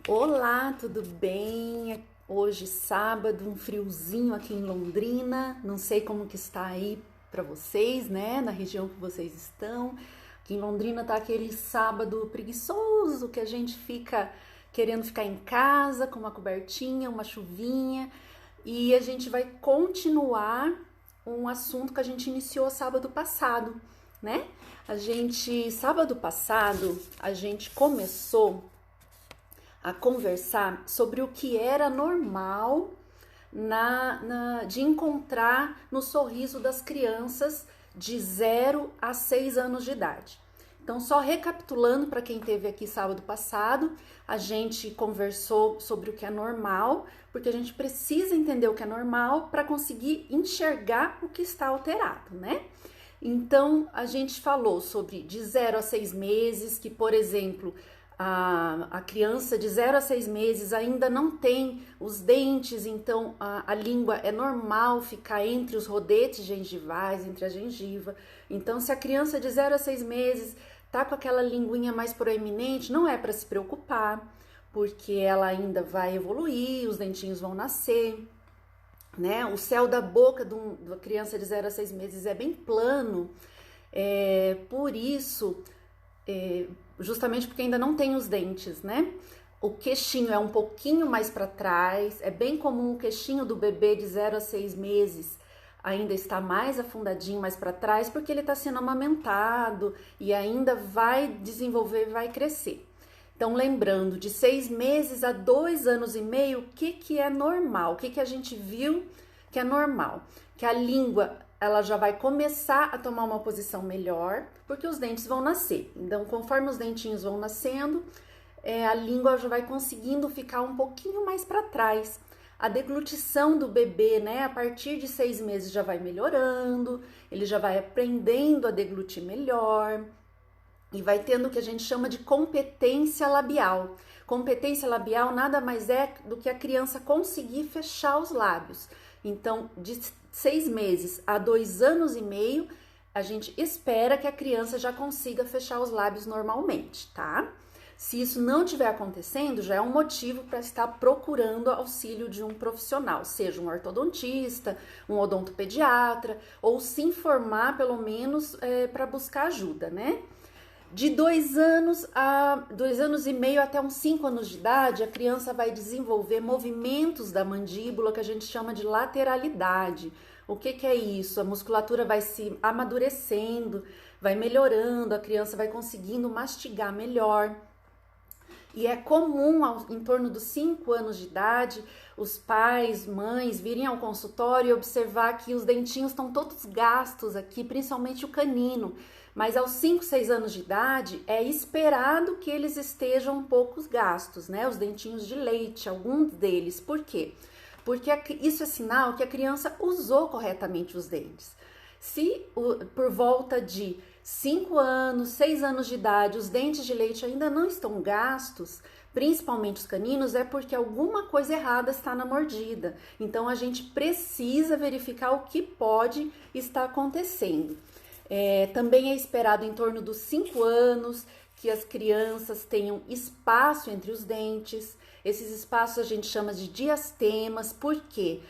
Olá, tudo bem? Hoje sábado, um friozinho aqui em Londrina. Não sei como que está aí para vocês, né? Na região que vocês estão. Aqui em Londrina tá aquele sábado preguiçoso que a gente fica querendo ficar em casa com uma cobertinha, uma chuvinha. E a gente vai continuar um assunto que a gente iniciou sábado passado, né? Sábado passado, a gente começou a conversar sobre o que era normal de encontrar no sorriso das crianças de 0 a 6 anos de idade. Então, só recapitulando para quem esteve aqui sábado passado, a gente conversou sobre o que é normal, porque a gente precisa entender o que é normal para conseguir enxergar o que está alterado, né? Então, a gente falou sobre de 0 a 6 meses, que, por exemplo, a criança de 0 a 6 meses ainda não tem os dentes, então a língua é normal ficar entre os rodetes gengivais, entre a gengiva. Então, se a criança de 0 a 6 meses tá com aquela linguinha mais proeminente, não é para se preocupar, porque ela ainda vai evoluir, os dentinhos vão nascer, né? O céu da boca de uma criança de 0 a 6 meses é bem plano, por isso, justamente porque ainda não tem os dentes, né? O queixinho é um pouquinho mais para trás, é bem comum o queixinho do bebê de 0 a 6 meses ainda está mais afundadinho, mais para trás, porque ele está sendo amamentado e ainda vai desenvolver, vai crescer. Então, lembrando, de 6 meses a 2 anos e meio, o que é normal? O que a gente viu que é normal? Que a língua ela já vai começar a tomar uma posição melhor, porque os dentes vão nascer. Então, conforme os dentinhos vão nascendo, a língua já vai conseguindo ficar um pouquinho mais para trás. A deglutição do bebê, né, a partir de 6 meses já vai melhorando, ele já vai aprendendo a deglutir melhor e vai tendo o que a gente chama de competência labial. Competência labial nada mais é do que a criança conseguir fechar os lábios. Então, de 6 meses a 2 anos e meio, a gente espera que a criança já consiga fechar os lábios normalmente, tá? Se isso não estiver acontecendo, já é um motivo para estar procurando auxílio de um profissional, seja um ortodontista, um odontopediatra, ou se informar pelo menos para buscar ajuda, né? De 2 anos e meio até uns 5 anos de idade, a criança vai desenvolver movimentos da mandíbula que a gente chama de lateralidade. O que é isso? A musculatura vai se amadurecendo, vai melhorando, a criança vai conseguindo mastigar melhor. E é comum, em torno dos 5 anos de idade, os pais, mães virem ao consultório e observar que os dentinhos estão todos gastos aqui, principalmente o canino. Mas aos 5, 6 anos de idade, é esperado que eles estejam um pouco gastos, né? Os dentinhos de leite, alguns deles. Por quê? Porque isso é sinal que a criança usou corretamente os dentes. Se por volta de 5 anos, 6 anos de idade, os dentes de leite ainda não estão gastos, principalmente os caninos, é porque alguma coisa errada está na mordida. Então, a gente precisa verificar o que pode estar acontecendo. Também é esperado em torno dos 5 anos que as crianças tenham espaço entre os dentes. Esses espaços a gente chama de diastemas, por quê?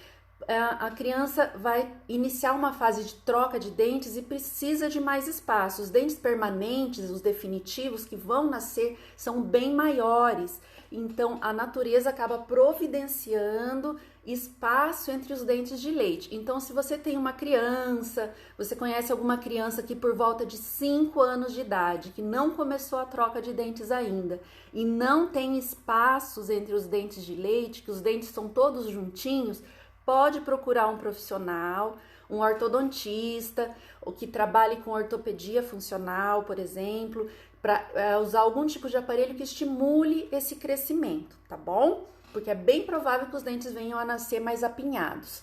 A criança vai iniciar uma fase de troca de dentes e precisa de mais espaço. Os dentes permanentes, os definitivos que vão nascer, são bem maiores. Então, a natureza acaba providenciando espaço entre os dentes de leite. Então, se você tem uma criança, você conhece alguma criança que por volta de 5 anos de idade, que não começou a troca de dentes ainda, e não tem espaços entre os dentes de leite, que os dentes são todos juntinhos, pode procurar um profissional, um ortodontista, ou que trabalhe com ortopedia funcional, por exemplo, para usar algum tipo de aparelho que estimule esse crescimento, tá bom? Porque é bem provável que os dentes venham a nascer mais apinhados.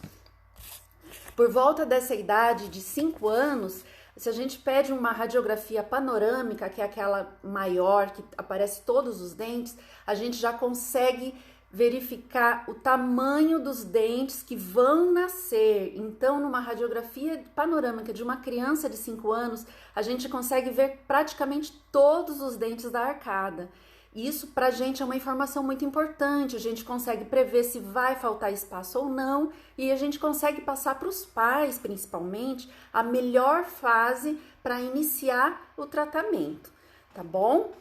Por volta dessa idade de 5 anos, se a gente pede uma radiografia panorâmica, que é aquela maior, que aparece todos os dentes, a gente já consegue verificar o tamanho dos dentes que vão nascer. Então, numa radiografia panorâmica de uma criança de 5 anos, a gente consegue ver praticamente todos os dentes da arcada. Isso pra gente é uma informação muito importante, a gente consegue prever se vai faltar espaço ou não e a gente consegue passar para os pais, principalmente, a melhor fase para iniciar o tratamento, tá bom?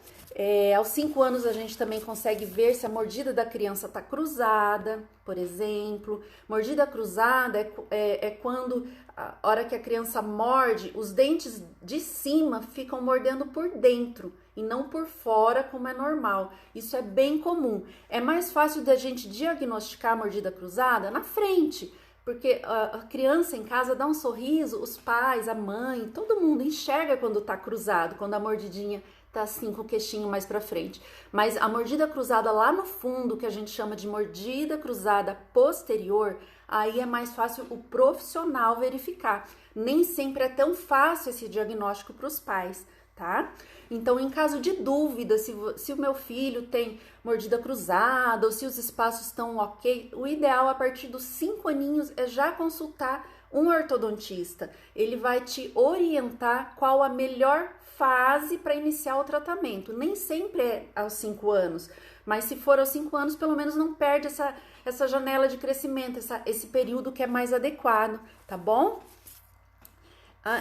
Aos 5 anos a gente também consegue ver se a mordida da criança está cruzada, por exemplo. Mordida cruzada é quando, a hora que a criança morde, os dentes de cima ficam mordendo por dentro e não por fora, como é normal. Isso é bem comum. É mais fácil da gente diagnosticar a mordida cruzada na frente, porque a criança em casa dá um sorriso, os pais, a mãe, todo mundo enxerga quando tá cruzado, quando a mordidinha tá assim com o queixinho mais pra frente. Mas a mordida cruzada lá no fundo, que a gente chama de mordida cruzada posterior, aí é mais fácil o profissional verificar. Nem sempre é tão fácil esse diagnóstico para os pais, tá? Então, em caso de dúvida se o meu filho tem mordida cruzada ou se os espaços estão ok, o ideal a partir dos 5 aninhos é já consultar um ortodontista. Ele vai te orientar qual a melhor fase para iniciar o tratamento. Nem sempre é aos 5 anos, mas se for aos 5 anos, pelo menos não perde essa janela de crescimento, esse período que é mais adequado, tá bom?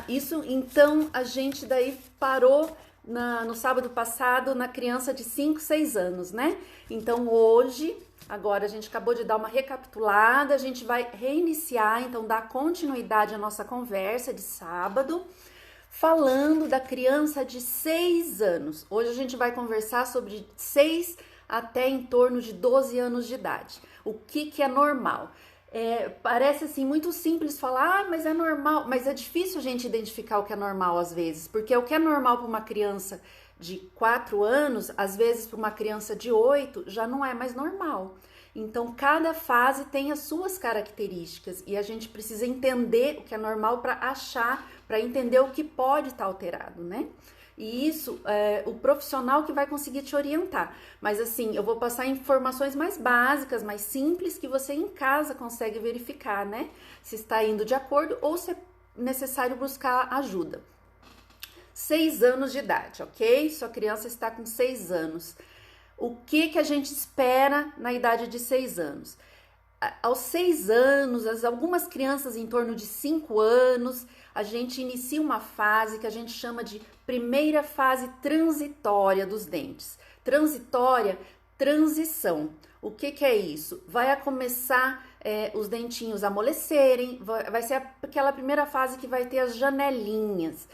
Isso, então, a gente daí parou no sábado passado na criança de 5, 6 anos, né? Então, hoje, agora a gente acabou de dar uma recapitulada, a gente vai reiniciar, então, dar continuidade à nossa conversa de sábado, falando da criança de 6 anos. Hoje a gente vai conversar sobre 6 até em torno de 12 anos de idade. O que é normal? Parece assim muito simples falar, mas é normal, mas é difícil a gente identificar o que é normal às vezes, porque o que é normal para uma criança de 4 anos, às vezes para uma criança de 8, já não é mais normal. Então, cada fase tem as suas características e a gente precisa entender o que é normal para entender o que pode estar alterado, né? E isso é o profissional que vai conseguir te orientar. Mas assim, eu vou passar informações mais básicas, mais simples, que você em casa consegue verificar, né? Se está indo de acordo ou se é necessário buscar ajuda. 6 anos de idade, ok? Sua criança está com 6 anos. O que a gente espera na idade de 6 anos? Aos 6 anos, algumas crianças em torno de 5 anos, a gente inicia uma fase que a gente chama de primeira fase transitória dos dentes. Transitória, transição. O que é isso? Vai começar os dentinhos a amolecerem, vai ser aquela primeira fase que vai ter as janelinhas.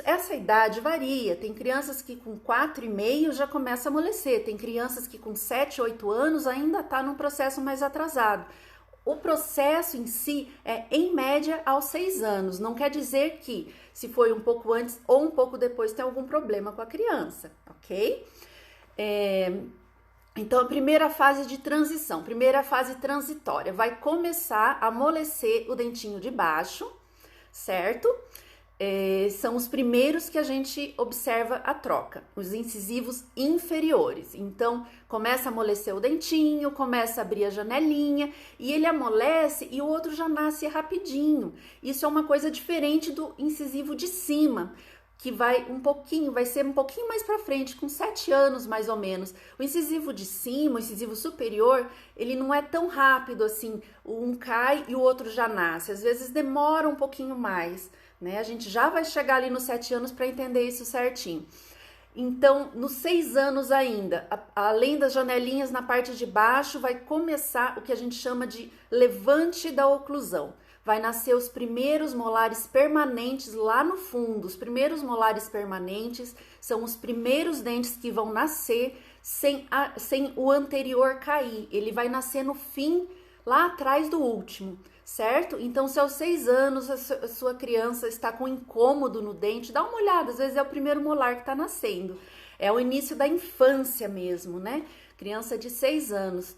Essa idade varia, tem crianças que com 4,5 já começa a amolecer, tem crianças que com 7, 8 anos ainda está num processo mais atrasado. O processo em si é, em média, aos 6 anos, não quer dizer que se foi um pouco antes ou um pouco depois tem algum problema com a criança, ok? Então, a primeira fase de transição, primeira fase transitória, vai começar a amolecer o dentinho de baixo, certo? São os primeiros que a gente observa a troca, os incisivos inferiores. Então, começa a amolecer o dentinho, começa a abrir a janelinha e ele amolece e o outro já nasce rapidinho. Isso é uma coisa diferente do incisivo de cima, que vai ser um pouquinho mais para frente, com 7 anos mais ou menos. O incisivo de cima, o incisivo superior, ele não é tão rápido assim, um cai e o outro já nasce. Às vezes demora um pouquinho mais, né? A gente já vai chegar ali nos 7 anos para entender isso certinho. Então, nos 6 anos ainda, além das janelinhas na parte de baixo, vai começar o que a gente chama de levante da oclusão. Vai nascer os primeiros molares permanentes lá no fundo. Os primeiros molares permanentes são os primeiros dentes que vão nascer sem o anterior cair. Ele vai nascer no fim, lá atrás do último, certo? Então, se aos 6 anos a sua criança está com incômodo no dente, dá uma olhada, às vezes é o primeiro molar que está nascendo. É o início da infância mesmo, né? Criança de 6 anos.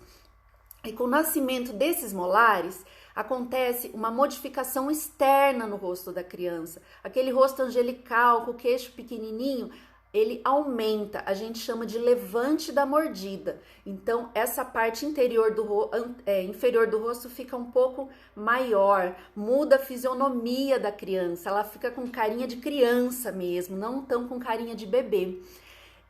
E com o nascimento desses molares, acontece uma modificação externa no rosto da criança. Aquele rosto angelical, com o queixo pequenininho, ele aumenta, a gente chama de levante da mordida. Então, essa parte inferior do rosto fica um pouco maior, muda a fisionomia da criança, ela fica com carinha de criança mesmo, não tão com carinha de bebê.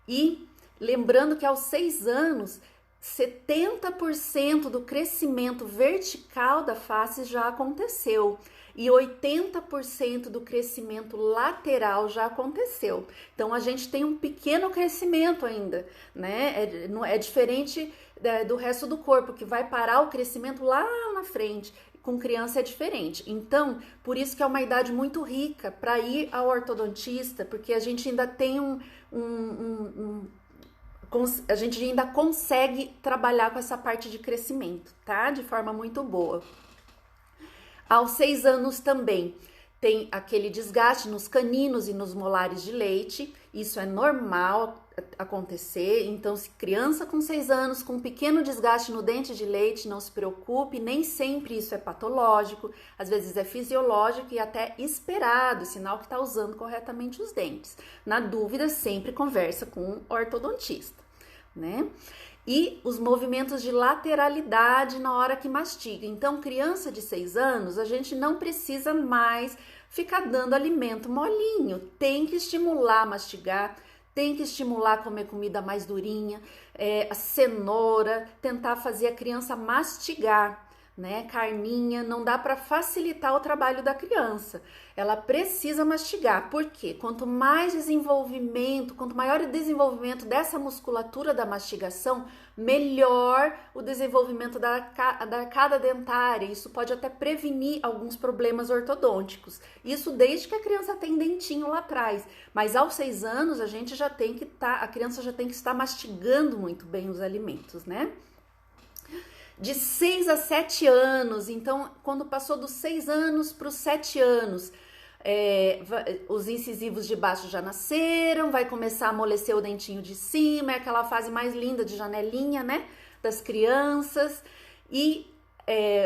E lembrando que aos 6 anos, 70% do crescimento vertical da face já aconteceu e 80% do crescimento lateral já aconteceu. Então, a gente tem um pequeno crescimento ainda, né? É diferente do resto do corpo, que vai parar o crescimento lá na frente. Com criança é diferente. Então, por isso que é uma idade muito rica para ir ao ortodontista, porque a gente ainda tem a gente ainda consegue trabalhar com essa parte de crescimento, tá? De forma muito boa. Aos 6 anos também tem aquele desgaste nos caninos e nos molares de leite. Isso é normal acontecer. Então, se criança com 6 anos com um pequeno desgaste no dente de leite, não se preocupe, nem sempre isso é patológico, às vezes é fisiológico e até esperado, sinal que está usando corretamente os dentes. Na dúvida, sempre conversa com o ortodontista, né? E os movimentos de lateralidade na hora que mastiga. Então, criança de 6 anos, a gente não precisa mais ficar dando alimento molinho, tem que estimular a mastigar, tem que estimular a comer comida mais durinha, a cenoura, tentar fazer a criança mastigar, né? Carninha, não dá para facilitar o trabalho da criança. Ela precisa mastigar, porque quanto mais desenvolvimento, quanto maior o desenvolvimento dessa musculatura da mastigação, melhor o desenvolvimento da arcada dentária. Isso pode até prevenir alguns problemas ortodônticos. Isso desde que a criança tem dentinho lá atrás. Mas aos 6 anos a gente já tem que a criança já tem que estar mastigando muito bem os alimentos, né? De 6 a 7 anos, então quando passou dos 6 anos para os 7 anos, os incisivos de baixo já nasceram, vai começar a amolecer o dentinho de cima, é aquela fase mais linda de janelinha, né, das crianças, e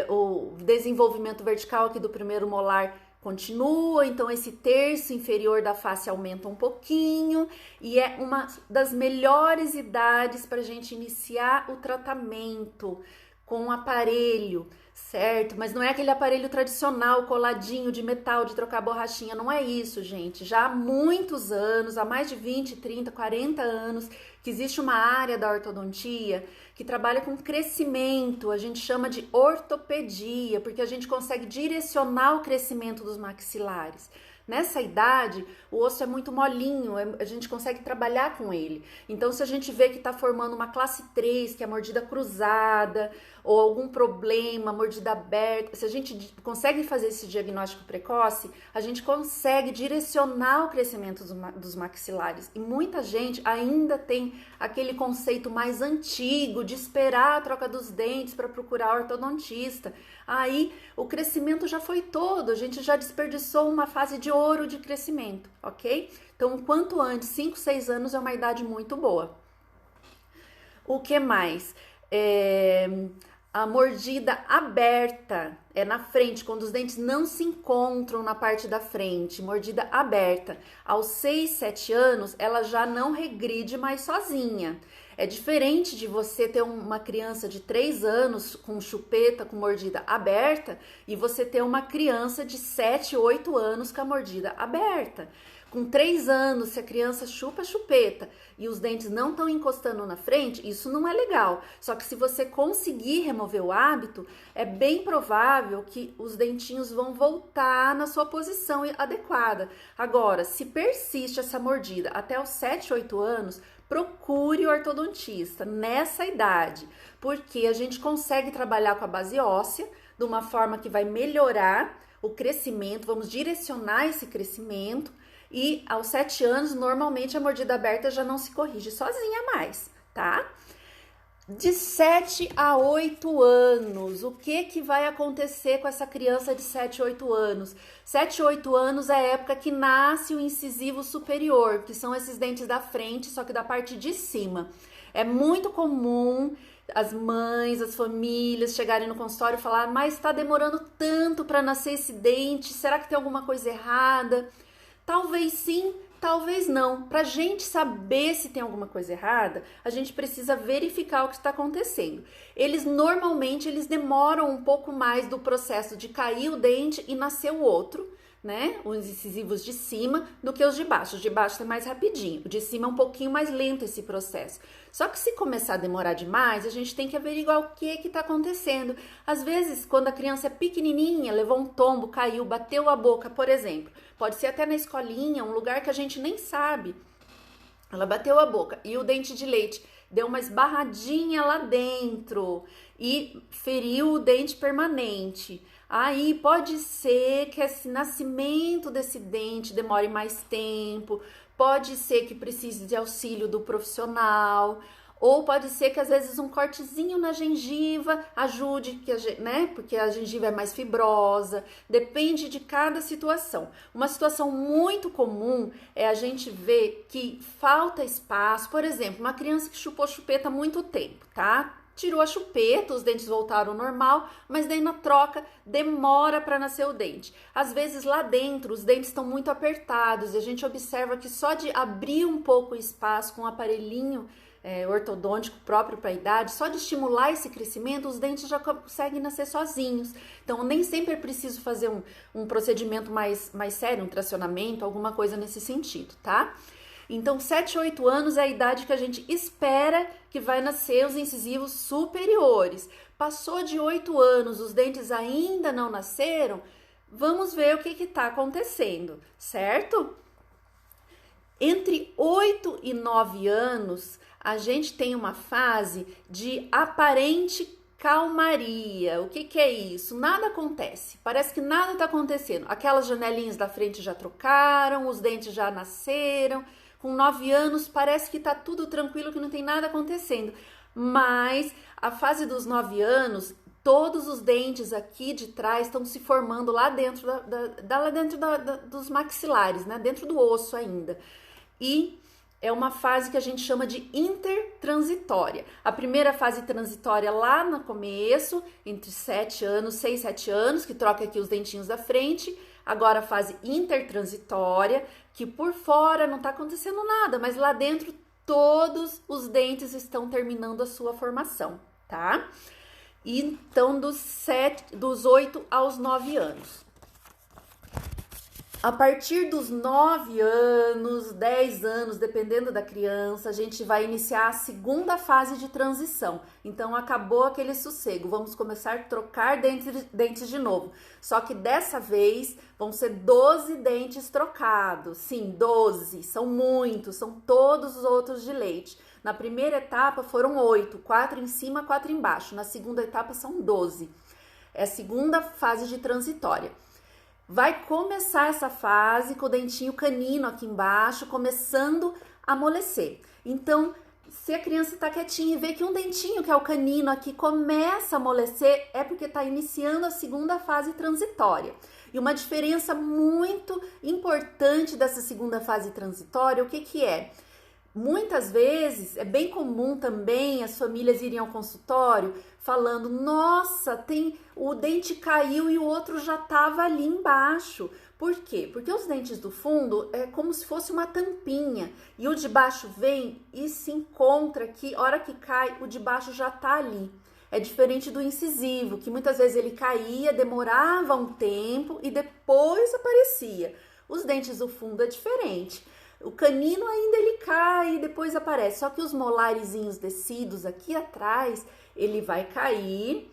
o desenvolvimento vertical aqui do primeiro molar continua, então esse terço inferior da face aumenta um pouquinho, e é uma das melhores idades para a gente iniciar o tratamento com um aparelho, certo? Mas não é aquele aparelho tradicional, coladinho, de metal, de trocar borrachinha, não é isso, gente. Já há muitos anos, há mais de 20, 30, 40 anos, que existe uma área da ortodontia que trabalha com crescimento, a gente chama de ortopedia, porque a gente consegue direcionar o crescimento dos maxilares. Nessa idade, o osso é muito molinho, a gente consegue trabalhar com ele. Então, se a gente vê que está formando uma classe 3, que é mordida cruzada, ou algum problema, mordida aberta, se a gente consegue fazer esse diagnóstico precoce, a gente consegue direcionar o crescimento dos maxilares. E muita gente ainda tem aquele conceito mais antigo de esperar a troca dos dentes para procurar ortodontista. Aí o crescimento já foi todo, a gente já desperdiçou uma fase de ouro de crescimento, ok? Então, quanto antes, 5, 6 anos é uma idade muito boa. O que mais? A mordida aberta é na frente, quando os dentes não se encontram na parte da frente, mordida aberta. Aos 6, 7 anos, ela já não regride mais sozinha. É diferente de você ter uma criança de 3 anos com chupeta, com mordida aberta, e você ter uma criança de 7, 8 anos com a mordida aberta. Com 3 anos, se a criança chupa a chupeta e os dentes não estão encostando na frente, isso não é legal. Só que se você conseguir remover o hábito, é bem provável que os dentinhos vão voltar na sua posição adequada. Agora, se persiste essa mordida até os 7, 8 anos, procure o ortodontista nessa idade, porque a gente consegue trabalhar com a base óssea de uma forma que vai melhorar o crescimento, vamos direcionar esse crescimento. E aos 7 anos, normalmente a mordida aberta já não se corrige sozinha mais, tá? De 7 a 8 anos, o que vai acontecer com essa criança de 7 a 8 anos? 7 a 8 anos é a época que nasce o incisivo superior, que são esses dentes da frente, só que da parte de cima. É muito comum as mães, as famílias chegarem no consultório e falar: mas tá demorando tanto para nascer esse dente, será que tem alguma coisa errada? Talvez sim, talvez não. Para a gente saber se tem alguma coisa errada, a gente precisa verificar o que está acontecendo. Normalmente eles demoram um pouco mais do processo de cair o dente e nascer o outro, né, os incisivos de cima do que os de baixo. Os de baixo é mais rapidinho, o de cima é um pouquinho mais lento esse processo. Só que se começar a demorar demais, a gente tem que averiguar o que está acontecendo. Às vezes, quando a criança é pequenininha, levou um tombo, caiu, bateu a boca, por exemplo, pode ser até na escolinha, um lugar que a gente nem sabe. Ela bateu a boca e o dente de leite deu uma esbarradinha lá dentro e feriu o dente permanente. Aí pode ser que esse nascimento desse dente demore mais tempo, pode ser que precise de auxílio do profissional, ou pode ser que às vezes um cortezinho na gengiva ajude, né? Porque a gengiva é mais fibrosa, depende de cada situação. Uma situação muito comum é a gente ver que falta espaço, por exemplo, uma criança que chupou chupeta há muito tempo, tá? Tirou a chupeta, os dentes voltaram ao normal, mas daí na troca demora para nascer o dente. Às vezes lá dentro os dentes estão muito apertados e a gente observa que só de abrir um pouco o espaço com um aparelhinho ortodôntico próprio para a idade, só de estimular esse crescimento, os dentes já conseguem nascer sozinhos. Então nem sempre é preciso fazer um procedimento mais sério, um tracionamento, alguma coisa nesse sentido, tá? Então, 7, 8 anos é a idade que a gente espera que vai nascer os incisivos superiores. Passou de 8 anos, os dentes ainda não nasceram, vamos ver o que está acontecendo, certo? Entre 8 e 9 anos, a gente tem uma fase de aparente calmaria. O que é isso? Nada acontece, parece que nada está acontecendo. Aquelas janelinhas da frente já trocaram, os dentes já nasceram. Com 9 anos parece que tá tudo tranquilo, que não tem nada acontecendo. Mas a fase dos 9 anos, todos os dentes aqui de trás estão se formando lá dentro, dos maxilares, né? Dentro do osso ainda. E é uma fase que a gente chama de intertransitória. A primeira fase transitória lá no começo, entre 7 anos, 6, 7 anos, que troca aqui os dentinhos da frente. Agora a fase intertransitória, que por fora não está acontecendo nada, mas lá dentro todos os dentes estão terminando a sua formação, tá? Então, dos 8 aos 9 anos. A partir dos 9 anos, 10 anos, dependendo da criança, a gente vai iniciar a segunda fase de transição. Então, acabou aquele sossego. Vamos começar a trocar dentes de novo. Só que dessa vez vão ser 12 dentes trocados. Sim, 12. São muitos, são todos os outros de leite. Na primeira etapa foram 8, 4 em cima, 4 embaixo. Na segunda etapa são 12. É a segunda fase de transitória. Vai começar essa fase com o dentinho canino aqui embaixo, começando a amolecer. Então, se a criança está quietinha e vê que um dentinho, que é o canino aqui, começa a amolecer, é porque está iniciando a segunda fase transitória. E uma diferença muito importante dessa segunda fase transitória, o que é? Muitas vezes, é bem comum também as famílias irem ao consultório falando, nossa, o dente caiu e o outro já estava ali embaixo. Por quê? Porque os dentes do fundo é como se fosse uma tampinha e o de baixo vem e se encontra aqui, a hora que cai, o de baixo já está ali. É diferente do incisivo, que muitas vezes ele caía, demorava um tempo e depois aparecia. Os dentes do fundo é diferente. O canino ainda ele cai e depois aparece, só que os molarizinhos descidos aqui atrás, ele vai cair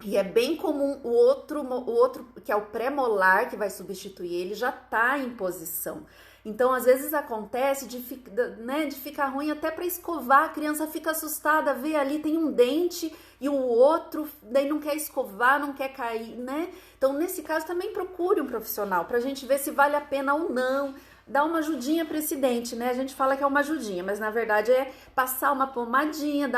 e é bem comum o outro que é o pré-molar, que vai substituir ele, já tá em posição. Então, às vezes acontece de ficar ruim até para escovar, a criança fica assustada, vê ali, tem um dente e o outro, daí não quer escovar, não quer cair, né? Então, nesse caso, também procure um profissional pra gente ver se vale a pena ou não. Dá uma ajudinha para esse dente, né? A gente fala que é uma ajudinha, mas na verdade é passar uma pomadinha,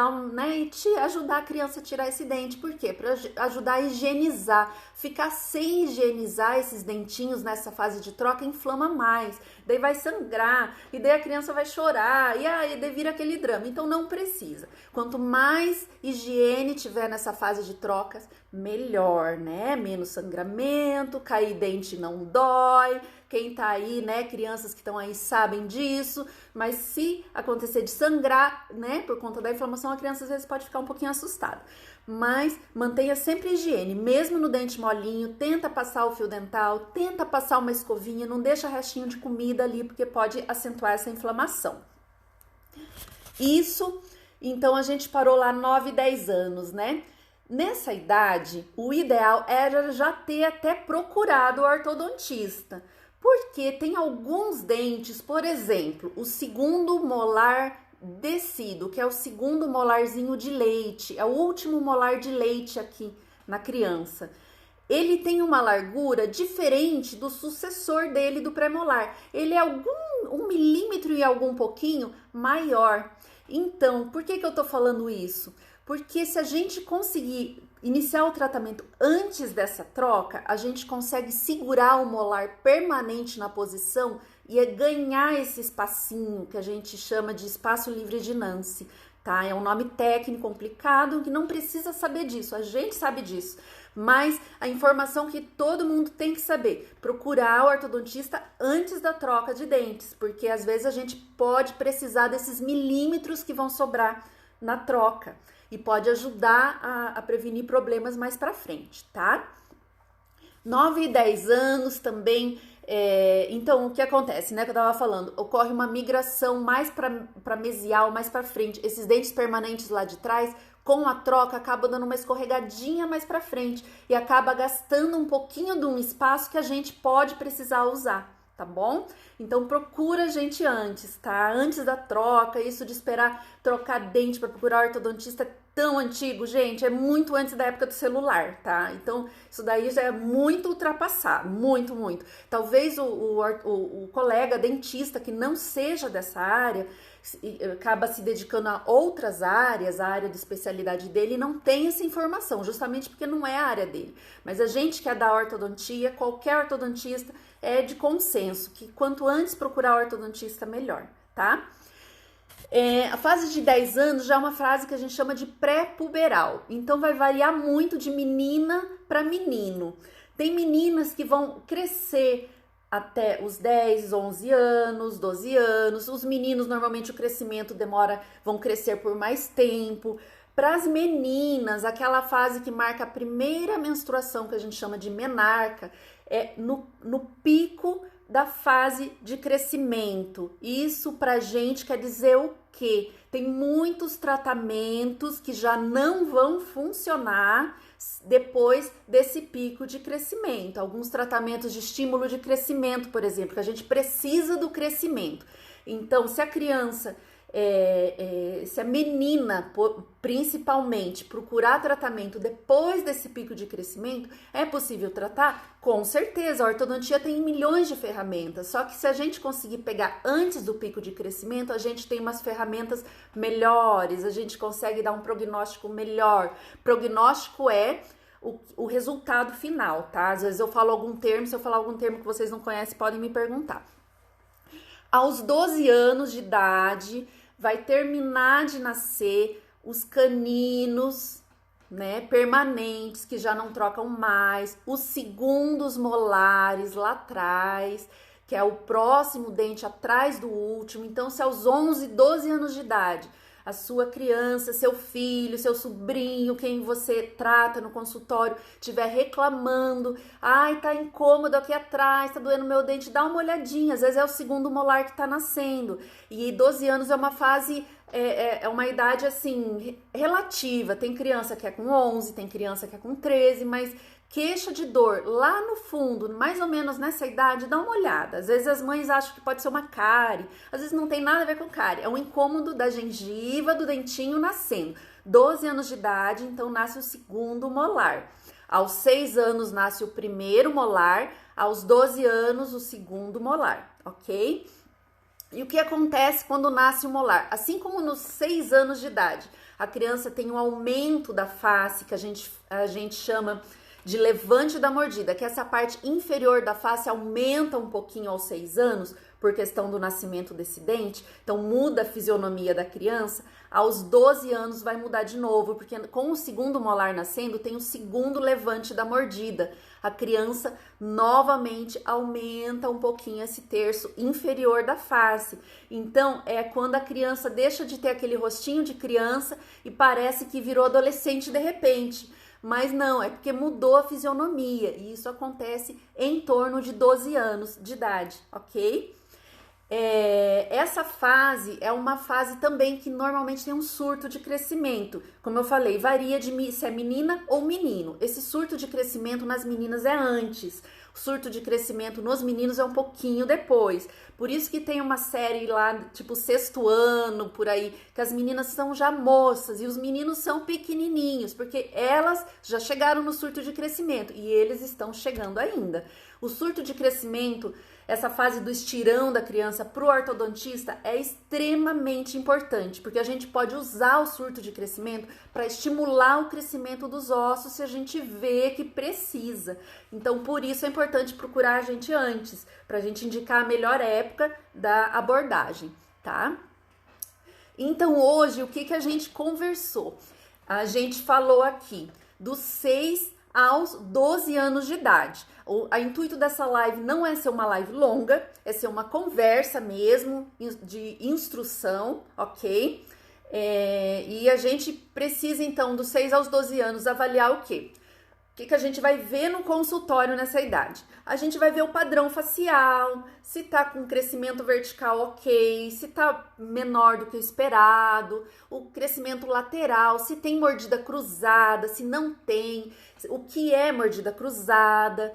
e te ajudar a criança a tirar esse dente. Por quê? Para ajudar a higienizar. Ficar sem higienizar esses dentinhos nessa fase de troca inflama mais. Daí vai sangrar, e daí a criança vai chorar, e aí daí vira aquele drama. Então não precisa. Quanto mais higiene tiver nessa fase de trocas, melhor, né? Menos sangramento, cair dente não dói, Quem tá aí, né, crianças que estão aí sabem disso, mas se acontecer de sangrar, né, por conta da inflamação, a criança às vezes pode ficar um pouquinho assustada. Mas mantenha sempre a higiene, mesmo no dente molinho, tenta passar o fio dental, tenta passar uma escovinha, não deixa restinho de comida ali, porque pode acentuar essa inflamação. Isso, então a gente parou lá 9, 10 anos, né? Nessa idade, o ideal era já ter até procurado o ortodontista, porque tem alguns dentes, por exemplo, o segundo molar descido, que é o segundo molarzinho de leite, é o último molar de leite aqui na criança. Ele tem uma largura diferente do sucessor dele, do pré-molar. Ele é um milímetro e algum pouquinho maior. Então, por que eu tô falando isso? Porque se a gente conseguir iniciar o tratamento antes dessa troca, a gente consegue segurar o molar permanente na posição e ganhar esse espacinho que a gente chama de espaço livre de Nance, tá? É um nome técnico complicado que não precisa saber disso, a gente sabe disso. Mas a informação que todo mundo tem que saber, procurar o ortodontista antes da troca de dentes, porque às vezes a gente pode precisar desses milímetros que vão sobrar na troca e pode ajudar a prevenir problemas mais para frente, tá? 9 e 10 anos também, então o que acontece, né, que eu tava falando, ocorre uma migração mais para mesial, mais para frente, esses dentes permanentes lá de trás, com a troca, acaba dando uma escorregadinha mais para frente e acaba gastando um pouquinho de um espaço que a gente pode precisar usar, tá bom? Então procura a gente antes, tá? Antes da troca, isso de esperar trocar dente para procurar ortodontista é tão antigo, gente, é muito antes da época do celular, tá? Então isso daí já é muito ultrapassado, muito, muito. Talvez o colega dentista que não seja dessa área acaba se dedicando a outras áreas, a área de especialidade dele, e não tem essa informação, justamente porque não é a área dele. Mas a gente que é da ortodontia, qualquer ortodontista, é de consenso que quanto antes procurar ortodontista, melhor, tá? A fase de 10 anos já é uma fase que a gente chama de pré-puberal, então vai variar muito de menina para menino. Tem meninas que vão crescer até os 10, 11 anos, 12 anos. Os meninos, normalmente, o crescimento vão crescer por mais tempo. Para as meninas, aquela fase que marca a primeira menstruação, que a gente chama de menarca, é no pico da fase de crescimento. Isso pra gente quer dizer o quê? Tem muitos tratamentos que já não vão funcionar depois desse pico de crescimento. Alguns tratamentos de estímulo de crescimento, por exemplo, que a gente precisa do crescimento. Então, se a criança, se a menina, principalmente, procurar tratamento depois desse pico de crescimento, é possível tratar? Com certeza, a ortodontia tem milhões de ferramentas, só que se a gente conseguir pegar antes do pico de crescimento, a gente tem umas ferramentas melhores, a gente consegue dar um prognóstico melhor. Prognóstico é o resultado final, tá? Às vezes eu falo algum termo, se eu falar algum termo que vocês não conhecem, podem me perguntar. Aos 12 anos de idade, vai terminar de nascer os caninos, né, permanentes, que já não trocam mais, os segundos molares lá atrás, que é o próximo dente atrás do último. Então, se aos 11, 12 anos de idade, a sua criança, seu filho, seu sobrinho, quem você trata no consultório, estiver reclamando, ai, tá incômodo aqui atrás, tá doendo meu dente, dá uma olhadinha, às vezes é o segundo molar que tá nascendo. E 12 anos é uma fase, é uma idade assim, relativa. Tem criança que é com 11, tem criança que é com 13, mas queixa de dor lá no fundo, mais ou menos nessa idade, dá uma olhada. Às vezes as mães acham que pode ser uma cárie, às vezes não tem nada a ver com cárie, é um incômodo da gengiva do dentinho nascendo. 12 anos de idade, então nasce o segundo molar. Aos 6 anos nasce o primeiro molar, aos 12 anos o segundo molar, ok? E o que acontece quando nasce o molar? Assim como nos 6 anos de idade, a criança tem um aumento da face, que a gente chama de levante da mordida, que essa parte inferior da face aumenta um pouquinho aos 6 anos, por questão do nascimento desse dente, então muda a fisionomia da criança. aos 12 anos vai mudar de novo, porque com o segundo molar nascendo tem o segundo levante da mordida. A criança novamente aumenta um pouquinho esse terço inferior da face. Então, é quando a criança deixa de ter aquele rostinho de criança e parece que virou adolescente de repente. Mas não, é porque mudou a fisionomia e isso acontece em torno de 12 anos de idade, ok? Essa fase é uma fase também que normalmente tem um surto de crescimento. Como eu falei, varia de se é menina ou menino. Esse surto de crescimento nas meninas é antes. O surto de crescimento nos meninos é um pouquinho depois. Por isso que tem uma série lá, tipo sexto ano, por aí, que as meninas são já moças e os meninos são pequenininhos, porque elas já chegaram no surto de crescimento e eles estão chegando ainda. O surto de crescimento, essa fase do estirão da criança para o ortodontista é extremamente importante, porque a gente pode usar o surto de crescimento para estimular o crescimento dos ossos se a gente vê que precisa. Então, por isso é importante procurar a gente antes, para a gente indicar a melhor época da abordagem, tá? Então, hoje, o que a gente conversou? A gente falou aqui dos 6 aos 12 anos de idade. O intuito dessa live não é ser uma live longa, é ser uma conversa mesmo, de instrução, ok? E a gente precisa, então, dos 6 aos 12 anos, avaliar o quê? O que a gente vai ver no consultório nessa idade? A gente vai ver o padrão facial, se tá com crescimento vertical ok, se tá menor do que o esperado, o crescimento lateral, se tem mordida cruzada, se não tem, o que é mordida cruzada.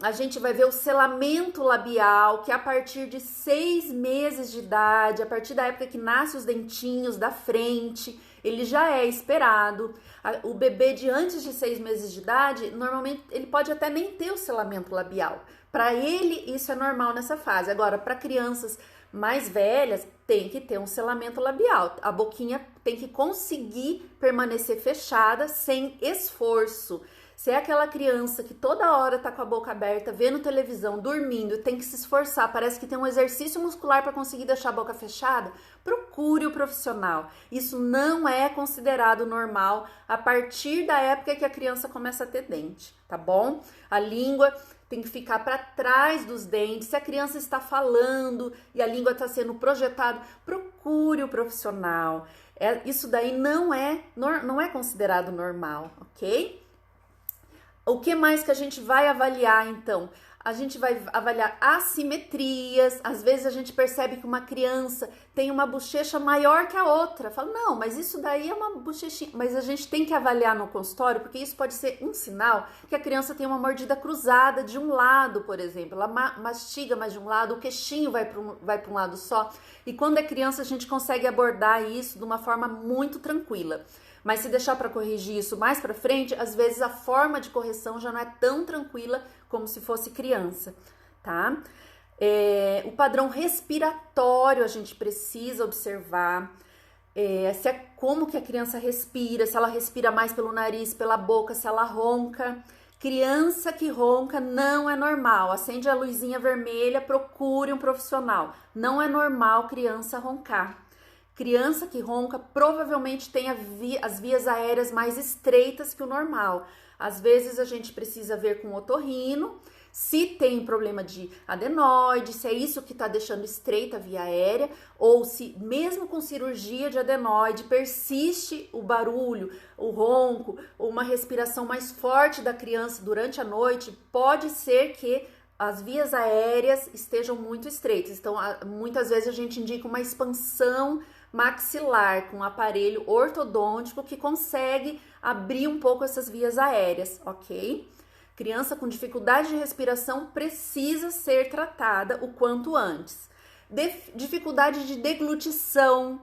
A gente vai ver o selamento labial, que a partir de 6 meses de idade, a partir da época que nasce os dentinhos da frente, ele já é esperado. O bebê de antes de 6 meses de idade, normalmente ele pode até nem ter o selamento labial. Para ele, isso é normal nessa fase. Agora, para crianças mais velhas, tem que ter um selamento labial. A boquinha tem que conseguir permanecer fechada sem esforço. Se é aquela criança que toda hora tá com a boca aberta, vendo televisão, dormindo, tem que se esforçar, parece que tem um exercício muscular para conseguir deixar a boca fechada, procure o profissional. Isso não é considerado normal a partir da época que a criança começa a ter dente, tá bom? A língua tem que ficar para trás dos dentes. Se a criança está falando e a língua está sendo projetada, procure o profissional. Isso daí não é considerado normal, ok? O que mais que a gente vai avaliar, então? A gente vai avaliar assimetrias. Às vezes a gente percebe que uma criança tem uma bochecha maior que a outra. Fala, não, mas isso daí é uma bochechinha. Mas a gente tem que avaliar no consultório, porque isso pode ser um sinal que a criança tem uma mordida cruzada de um lado, por exemplo. Ela mastiga mais de um lado, o queixinho vai para um lado só. E quando é criança, a gente consegue abordar isso de uma forma muito tranquila. Mas se deixar para corrigir isso mais para frente, às vezes a forma de correção já não é tão tranquila como se fosse criança, tá? O padrão respiratório a gente precisa observar, como que a criança respira, se ela respira mais pelo nariz, pela boca, se ela ronca. Criança que ronca não é normal. Acende a luzinha vermelha, procure um profissional. Não é normal criança roncar. Criança que ronca provavelmente tem as vias aéreas mais estreitas que o normal. Às vezes a gente precisa ver com o otorrino se tem problema de adenoide, se é isso que está deixando estreita a via aérea, ou se mesmo com cirurgia de adenoide persiste o barulho, o ronco, uma respiração mais forte da criança durante a noite, pode ser que as vias aéreas estejam muito estreitas. Então, muitas vezes a gente indica uma expansão maxilar com um aparelho ortodôntico que consegue abrir um pouco essas vias aéreas, ok? Criança com dificuldade de respiração precisa ser tratada o quanto antes. Dificuldade de deglutição,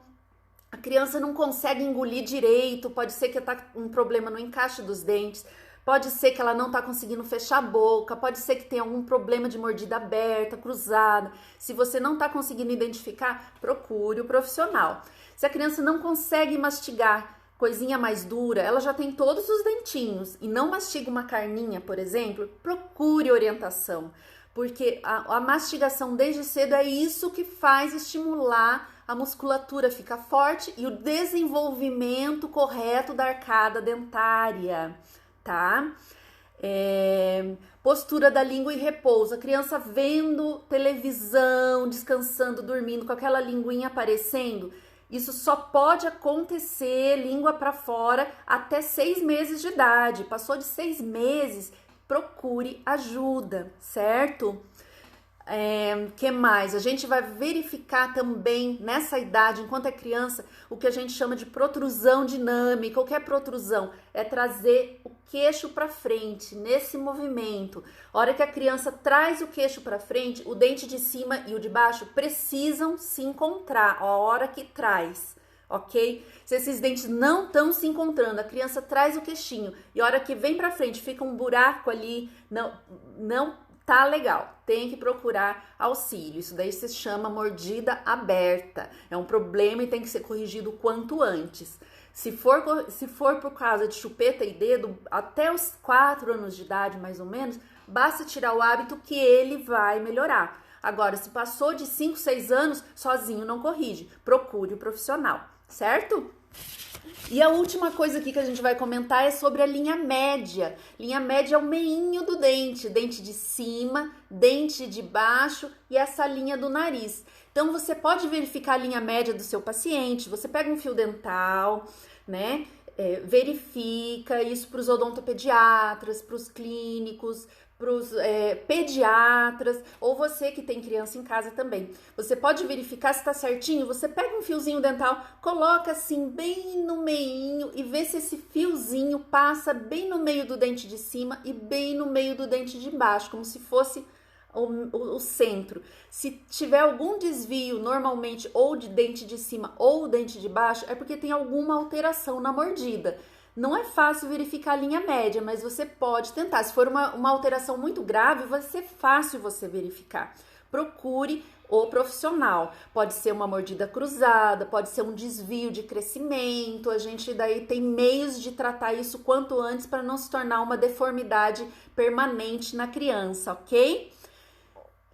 a criança não consegue engolir direito, pode ser que está com um problema no encaixe dos dentes, pode ser que ela não está conseguindo fechar a boca, pode ser que tenha algum problema de mordida aberta, cruzada. Se você não está conseguindo identificar, procure o profissional. Se a criança não consegue mastigar coisinha mais dura, ela já tem todos os dentinhos e não mastiga uma carninha, por exemplo, procure orientação. Porque a mastigação desde cedo é isso que faz estimular a musculatura fica forte e o desenvolvimento correto da arcada dentária, tá? Postura da língua em repouso, a criança vendo televisão, descansando, dormindo, com aquela linguinha aparecendo, isso só pode acontecer língua para fora até 6 meses de idade. Passou de 6 meses, procure ajuda, certo? Que mais? A gente vai verificar também nessa idade, enquanto é criança, o que a gente chama de protrusão dinâmica. O que é protrusão? É trazer o queixo para frente, nesse movimento. A hora que a criança traz o queixo para frente, o dente de cima e o de baixo precisam se encontrar, a hora que traz, ok? Se esses dentes não estão se encontrando, a criança traz o queixinho e a hora que vem para frente fica um buraco ali, não tá legal, tem que procurar auxílio. Isso daí se chama mordida aberta. É um problema e tem que ser corrigido o quanto antes. Se for por causa de chupeta e dedo, até os 4 anos de idade, mais ou menos, basta tirar o hábito que ele vai melhorar. Agora, se passou de 5, 6 anos, sozinho não corrige. Procure o profissional, certo? E a última coisa aqui que a gente vai comentar é sobre a linha média. Linha média é o meinho do dente, dente de cima, dente de baixo e essa linha do nariz. Então, você pode verificar a linha média do seu paciente, você pega um fio dental, né? Verifica isso para os odontopediatras, para os clínicos, para os pediatras, ou você que tem criança em casa também. Você pode verificar se está certinho, você pega um fiozinho dental, coloca assim bem no meinho e vê se esse fiozinho passa bem no meio do dente de cima e bem no meio do dente de baixo, como se fosse o centro. Se tiver algum desvio, normalmente, ou de dente de cima ou dente de baixo, é porque tem alguma alteração na mordida. Não é fácil verificar a linha média, mas você pode tentar. Se for uma alteração muito grave, vai ser fácil você verificar. Procure o profissional. Pode ser uma mordida cruzada, pode ser um desvio de crescimento. A gente daí tem meios de tratar isso quanto antes para não se tornar uma deformidade permanente na criança, ok?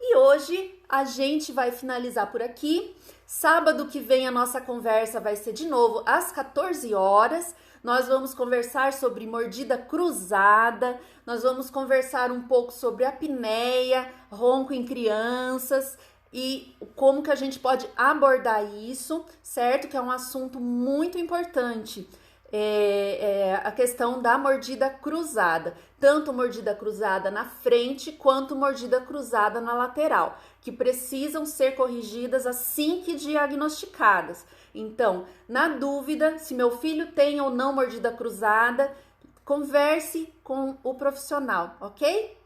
E hoje a gente vai finalizar por aqui. Sábado que vem a nossa conversa vai ser de novo às 14 horas. Nós vamos conversar sobre mordida cruzada, nós vamos conversar um pouco sobre apneia, ronco em crianças e como que a gente pode abordar isso, certo? Que é um assunto muito importante. A questão da mordida cruzada, tanto mordida cruzada na frente quanto mordida cruzada na lateral, que precisam ser corrigidas assim que diagnosticadas. Então, na dúvida, se meu filho tem ou não mordida cruzada, converse com o profissional, ok?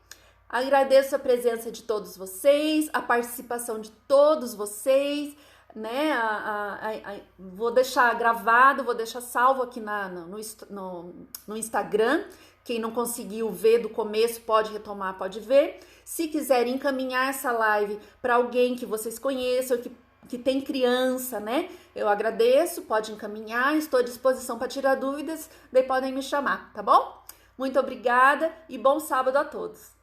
Agradeço a presença de todos vocês, a participação de todos vocês, né? Vou deixar gravado, vou deixar salvo aqui no Instagram. Quem não conseguiu ver do começo pode retomar, pode ver. Se quiserem encaminhar essa live para alguém que vocês conheçam, que tem criança, né? Eu agradeço, pode encaminhar, estou à disposição para tirar dúvidas, daí podem me chamar, tá bom? Muito obrigada e bom sábado a todos!